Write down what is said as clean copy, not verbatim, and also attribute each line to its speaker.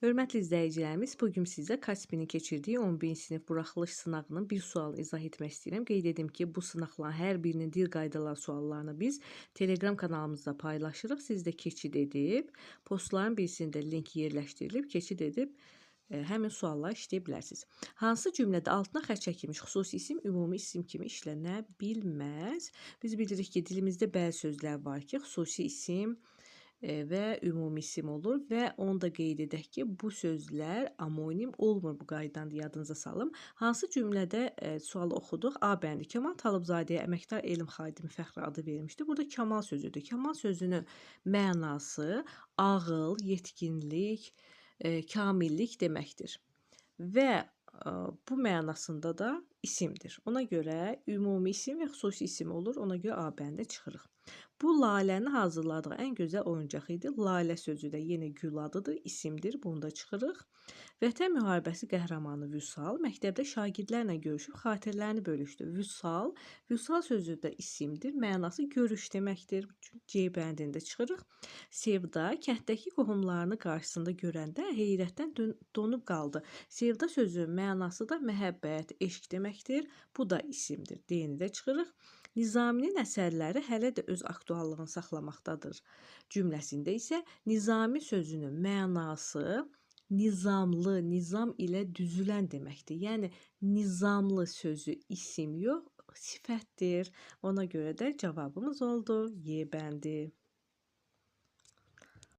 Speaker 1: Hörmətli izləyicilərimiz, bu gün sizə Kaspinin keçirdiyi 11-ci sinif buraxılış sınağının bir sualını izah etmək istəyirəm. Qeyd edim ki, bu sınaqların hər birinin dil qaydaları suallarını biz Telegram kanalımızda paylaşırıq. Siz də keçid edib, postların birisində link yerləşdirilib, keçid edib həmin sualları işləyə bilərsiniz. Hansı cümlədə altına xətt çəkilmiş xüsusi isim ümumi isim kimi işlənə bilməz? Biz bilirik ki, dilimizdə bəzi sözlər var ki, xüsusi isim və ümumi isim olur və onu da qeyd edək ki, bu sözlər amonim olmur bu qaydanı da yadınıza salım. Hansı cümlədə sualı oxuduq? A bəndi. Kamal Talıbzadəyə əməkdar elm xadimi fəxri adı verilmişdi. Burada Kamal sözüdür. Kamal sözünün mənası ağıl, yetkinlik, kamillik deməkdir. Və bu mənasında da isimdir. Ona görə ümumi isim və xüsusi isim olur. Ona görə A bəndə çıxırıq. Bu Lalənin hazırladığı ən gözəl oyuncaq idi. Lalə sözü də yenə gül adıdır, isimdir. Bunu da çıxırıq. Vətən müharibəsi qəhrəmanı Vüsal məktəbdə şagirdlərlə görüşüb xatirələrini bölüşdü. Vüsal sözü də isimdir. Mənası görüş deməkdir. C bəndində çıxırıq. Sevda kənddəki qohumlarını qarşısında görəndə heyrətdən donub qaldı. Sevda sözü mənası da məhəbbət, eşq deməkdir. Bu da isimdir. D-ni də çıxırıq. Nizaminin əsərləri hələ də öz aktuallığını saxlamaqdadır. Cümləsində isə Nizami sözünün mənası nizamlı, nizam ilə düzülən deməkdir. Yəni nizamlı sözü isim yox, sifətdir. Ona görə də cavabımız oldu Y bəndi.